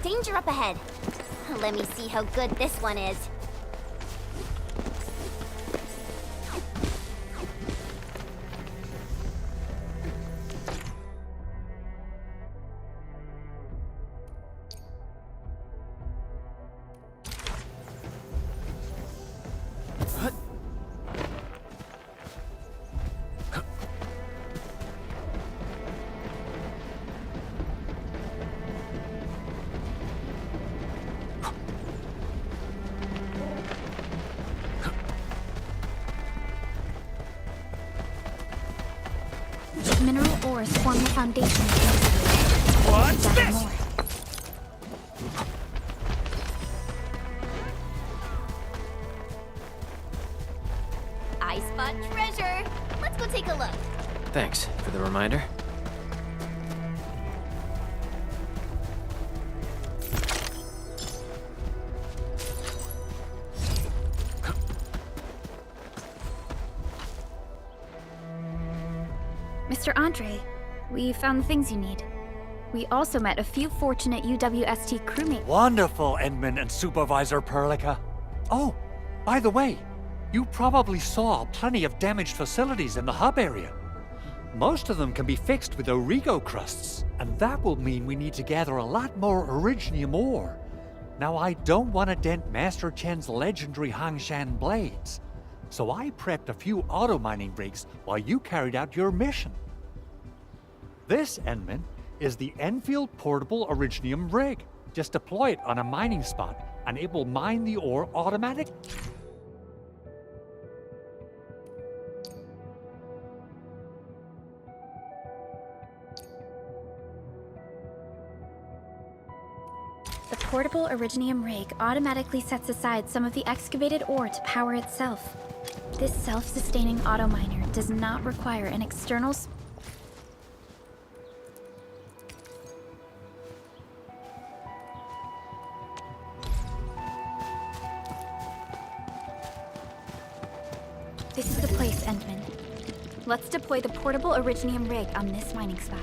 danger up ahead. Let me see how good this one is. Mineral ores form the foundation. What's this? More. I spot treasure. Let's go take a look. Thanks for the reminder. Mr. Andre, we found the things you need. We also met a few fortunate UWST crewmates. Wonderful, Edmund and Supervisor Perlica. Oh, by the way, you probably saw plenty of damaged facilities in the hub area. Most of them can be fixed with Origo crusts, and that will mean we need to gather a lot more Originium ore. Now, I don't want to dent Master Chen's legendary Hangshan blades, so I prepped a few auto mining rigs while you carried out your mission. This, Enman, is the Enfield Portable Originium rig. Just deploy it on a mining spot, and it will mine the ore automatically. The portable Originium rig automatically sets aside some of the excavated ore to power itself. This self-sustaining auto miner does not require an external This is the place, Endman. Let's deploy the portable Originium rig on this mining spot.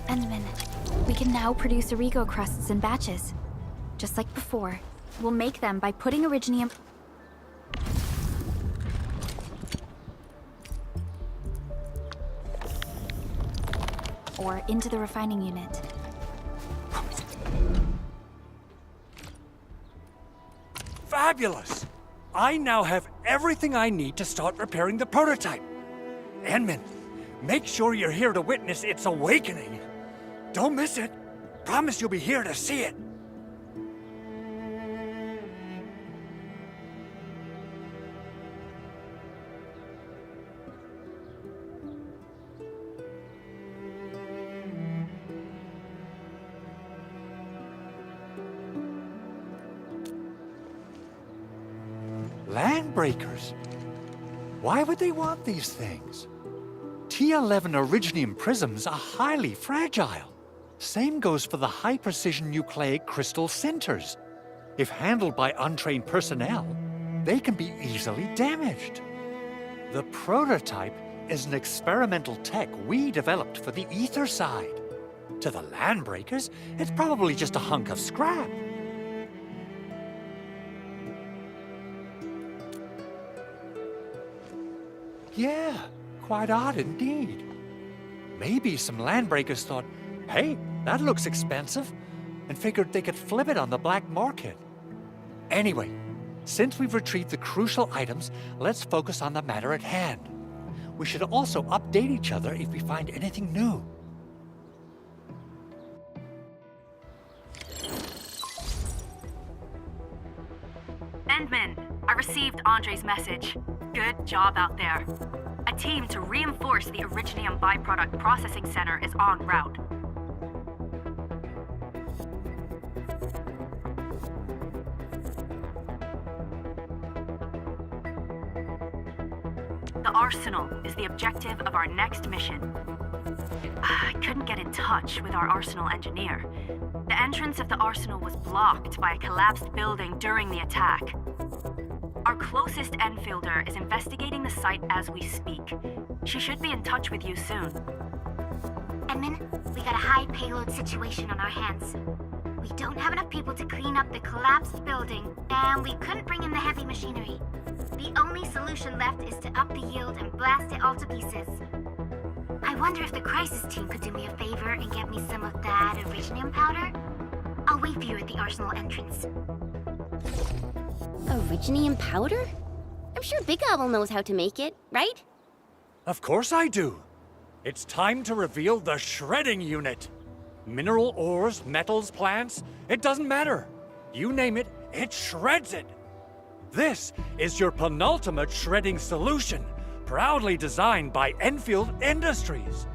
Endman, we can now produce Origo crusts in batches. Just like before, we'll make them by putting Originium ore into the refining unit. Fabulous! I now have everything I need to start repairing the prototype. Enman, make sure you're here to witness its awakening. Don't miss it. Promise you'll be here to see it. Landbreakers? Why would they want these things? T11 Originium prisms are highly fragile. Same goes for the high-precision nucleic crystal sinters. If handled by untrained personnel, they can be easily damaged. The prototype is an experimental tech we developed for the ether side. To the Landbreakers, it's probably just a hunk of scrap. Yeah, quite odd indeed. Maybe some Landbreakers thought, hey, that looks expensive, and figured they could flip it on the black market. Anyway, since we've retrieved the crucial items, let's focus on the matter at hand. We should also update each other if we find anything new. Endman, I received Andre's message. Good job out there. A team to reinforce the Originium byproduct processing center is en route. The arsenal is the objective of our next mission. I couldn't get in touch with our arsenal engineer. The entrance of the arsenal was blocked by a collapsed building during the attack. Our closest Enfielder is investigating the site as we speak. She should be in touch with you soon. Edmund, we got a high payload situation on our hands. We don't have enough people to clean up the collapsed building, and we couldn't bring in the heavy machinery. The only solution left is to up the yield and blast it all to pieces. I wonder if the crisis team could do me a favor and get me some of that Originium powder? I'll wait for you at the arsenal entrance. Originium powder? I'm sure Big Owl knows how to make it, right? Of course I do. It's time to reveal the shredding unit. Mineral ores, metals, plants, it doesn't matter. You name it, it shreds it. This is your penultimate shredding solution, proudly designed by Enfield Industries.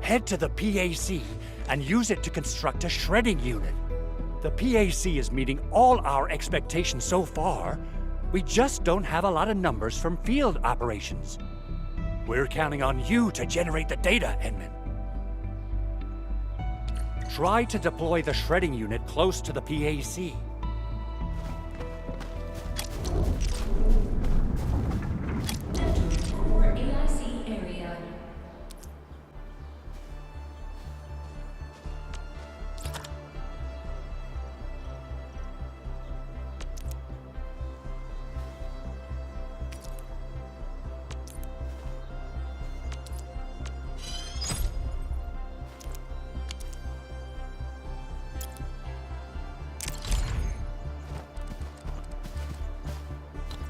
Head to the PAC and use it to construct a shredding unit. The PAC is meeting all our expectations so far. We just don't have a lot of numbers from field operations. We're counting on you to generate the data, Edmund. Try to deploy the shredding unit close to the PAC.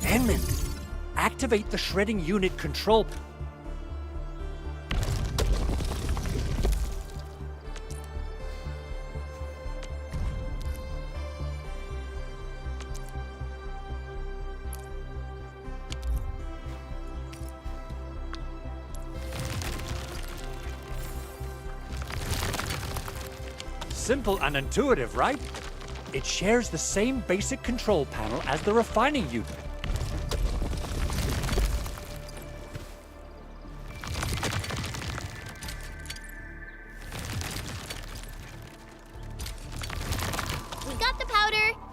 Edmund, activate the shredding unit control. Simple and intuitive, right? It shares the same basic control panel as the refining unit.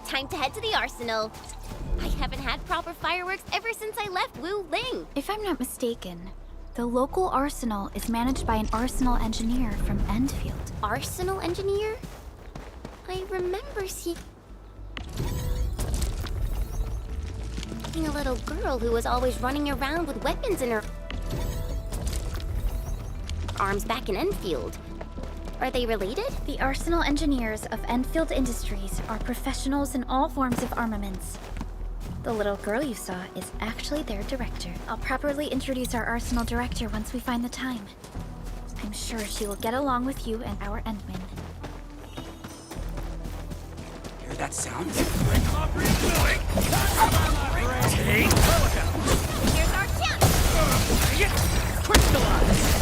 Time to head to the arsenal. I haven't had proper fireworks ever since I left Wu Ling. If I'm not mistaken, the local arsenal is managed by an arsenal engineer from Endfield. Arsenal engineer? I remember seeing a little girl who was always running around with weapons in her arms back in Enfield. Are they related? The arsenal engineers of Enfield Industries are professionals in all forms of armaments. The little girl you saw is actually their director. I'll properly introduce our arsenal director once we find the time. I'm sure she will get along with you and our Endman. Hear that sound? Here's our chance! Crystallize!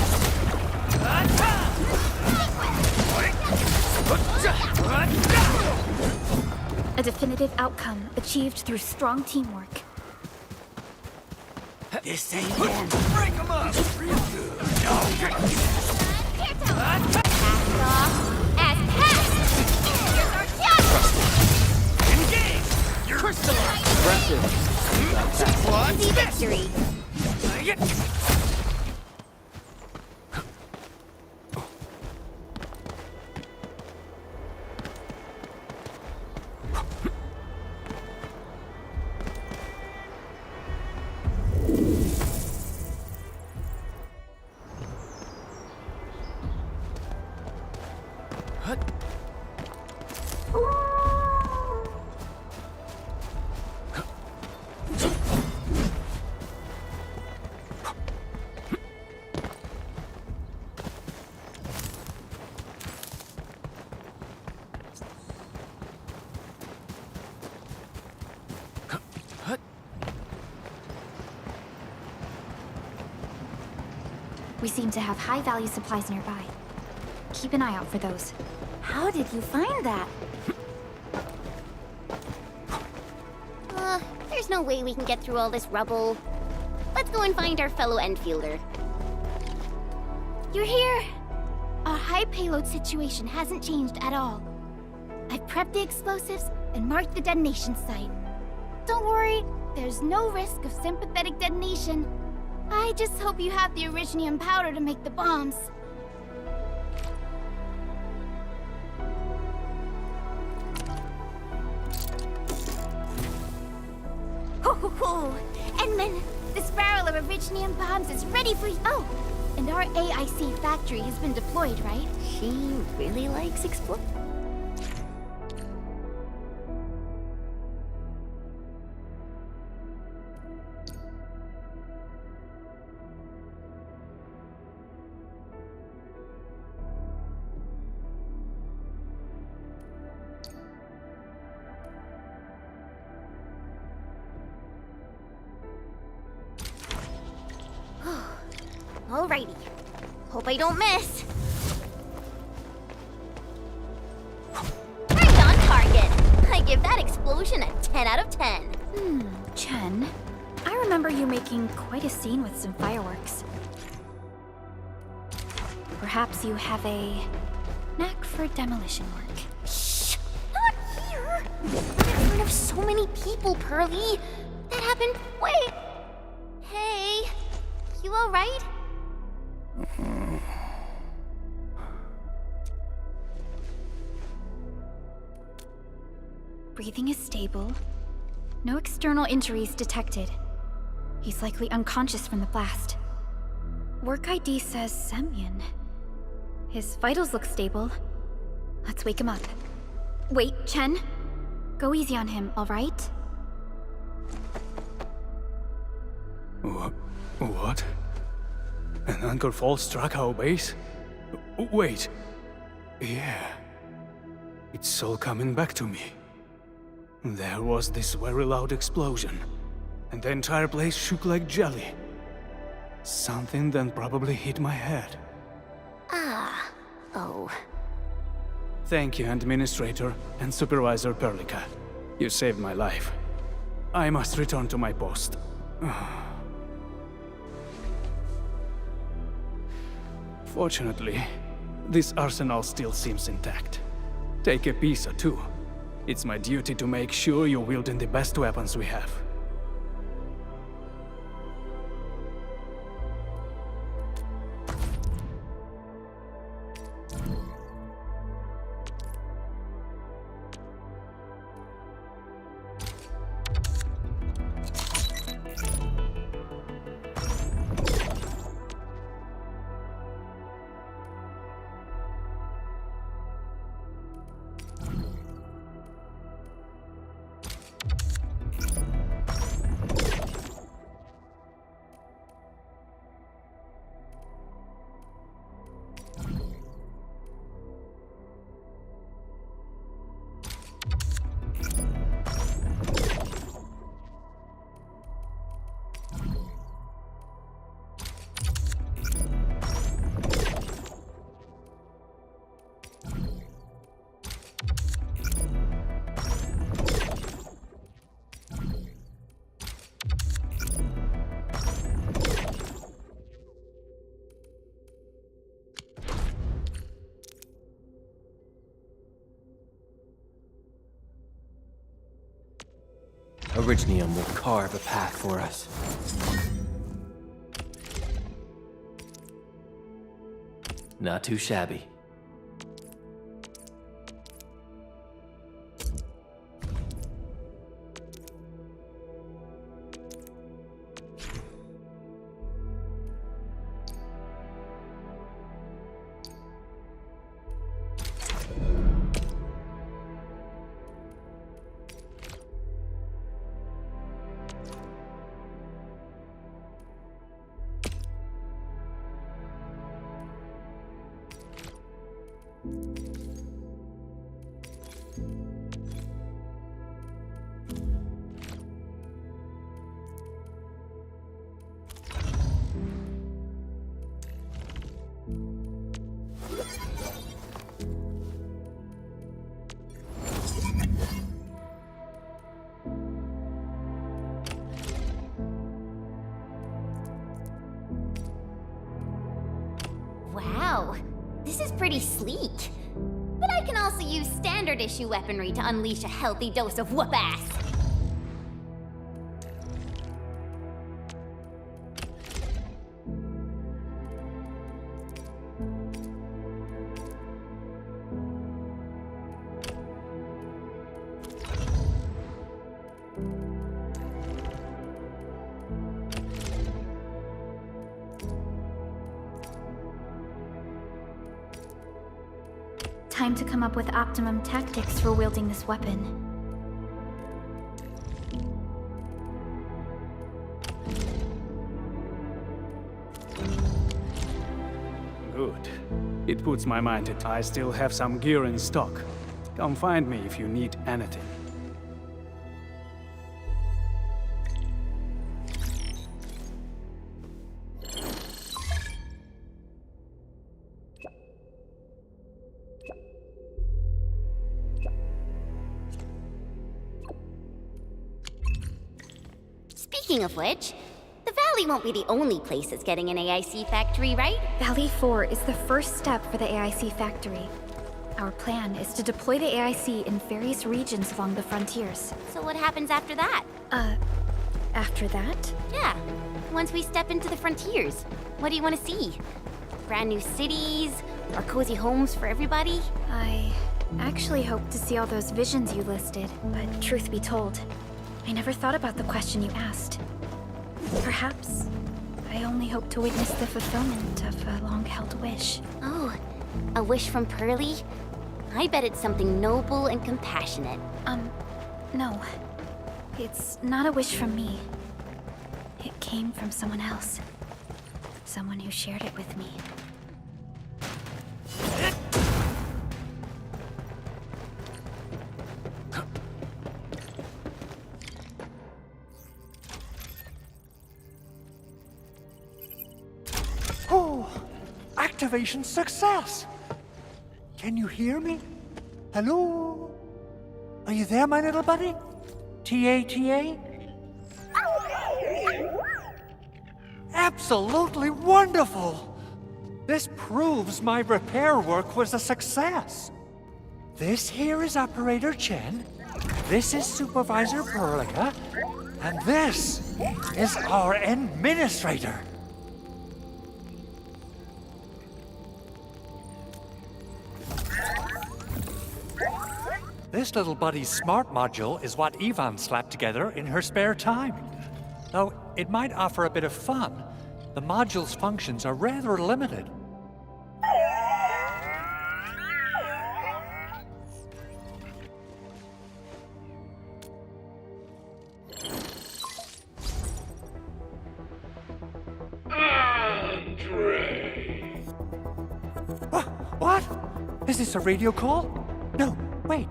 A definitive outcome achieved through strong teamwork. This ain't normal. Break them up! Real good. Here's our chance! Engage! You're crystallized! Easy victory! We seem to have high-value supplies nearby. Keep an eye out for those. How did you find that? no way we can get through all this rubble. Let's go and find our fellow Enfielder. You're here! Our high payload situation hasn't changed at all. I've prepped the explosives and marked the detonation site. Don't worry, there's no risk of sympathetic detonation. I just hope you have the originium powder to make the bombs. Ho ho ho! Edmund, this barrel of originium bombs is ready for you. Oh, and our AIC factory has been deployed, right? She really likes explode. Alrighty. Hope I don't miss. Right on target. I give that explosion a 10 out of 10. Chen, I remember you making quite a scene with some fireworks. Perhaps you have a knack for demolition work. Shh! Not here! Not in front of so many people, Pearly. That happened. Wait! Hey, you alright? Breathing is stable. No external injuries detected. He's likely unconscious from the blast. Work ID says Semyon. His vitals look stable. Let's wake him up. Wait, Chen. Go easy on him, alright? What? An anchor fall struck our base? Wait. Yeah. It's all coming back to me. There was this very loud explosion, and the entire place shook like jelly. Something then probably hit my head. Oh. Thank you, Administrator and Supervisor Perlica. You saved my life. I must return to my post. Fortunately, this arsenal still seems intact. Take a piece or two. It's my duty to make sure you're wielding the best weapons we have. Originium will carve a path for us. Not too shabby. Wow, this is pretty sleek. But I can also use standard issue weaponry to unleash a healthy dose of whoop-ass. Time to come up with optimum tactics for wielding this weapon. Good. It puts my mind at I still have some gear in stock. Come find me if you need anything. Speaking of which, the Valley won't be the only place that's getting an AIC factory, right? Valley 4 is the first step for the AIC factory. Our plan is to deploy the AIC in various regions along the frontiers. So what happens after that? After that? Yeah, once we step into the frontiers, what do you want to see? Brand new cities, or cozy homes for everybody? I actually hoped to see all those visions you listed, but truth be told, I never thought about the question you asked. Perhaps I only hope to witness the fulfillment of a long-held wish. Oh, a wish from Pearly? I bet it's something noble and compassionate. No. It's not a wish from me. It came from someone else. Someone who shared it with me. Oh, activation success! Can you hear me? Hello? Are you there, my little buddy? T-A-T-A? Absolutely wonderful! This proves my repair work was a success. This here is Operator Chen, this is Supervisor Perlica, and this is our Administrator. This little buddy's smart module is what Yvonne slapped together in her spare time. Though it might offer a bit of fun, the module's functions are rather limited. Andre! What? Is this a radio call? No, wait.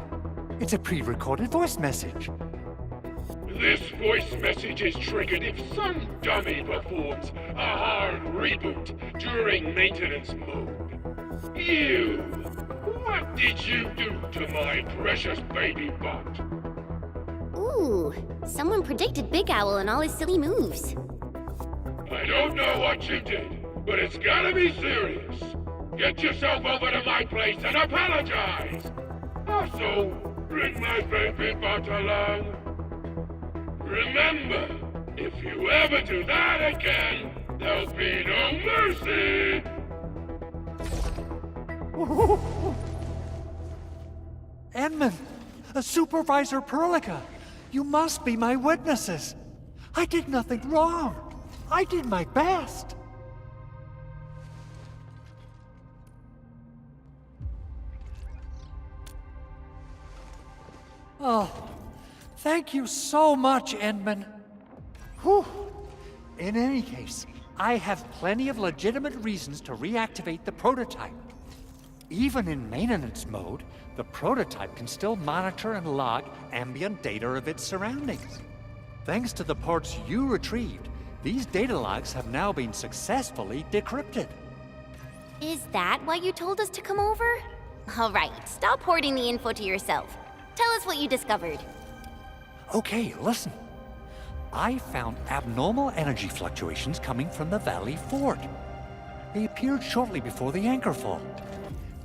It's a pre-recorded voice message. This voice message is triggered if some dummy performs a hard reboot during maintenance mode. You! What did you do to my precious baby bot? Ooh, someone predicted Big Owl and all his silly moves. I don't know what you did, but it's gotta be serious. Get yourself over to my place and apologize! Also, bring my baby bot along. Remember, if you ever do that again, there'll be no mercy! Edmund, Supervisor Perlica, you must be my witnesses. I did nothing wrong. I did my best. Oh, thank you so much, Edmund. Whew. In any case, I have plenty of legitimate reasons to reactivate the prototype. Even in maintenance mode, the prototype can still monitor and log ambient data of its surroundings. Thanks to the ports you retrieved, these data logs have now been successfully decrypted. Is that why you told us to come over? All right, stop hoarding the info to yourself. Tell us what you discovered. Okay, listen. I found abnormal energy fluctuations coming from the Valley Fort. They appeared shortly before the anchor fall.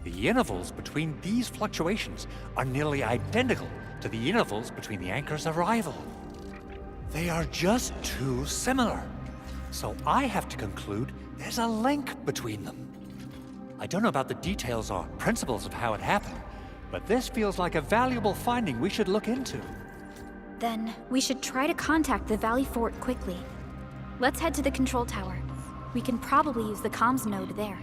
The intervals between these fluctuations are nearly identical to the intervals between the anchor's arrival. They are just too similar. So I have to conclude there's a link between them. I don't know about the details or principles of how it happened, but this feels like a valuable finding we should look into. Then we should try to contact the Valley Fort quickly. Let's head to the control tower. We can probably use the comms node there.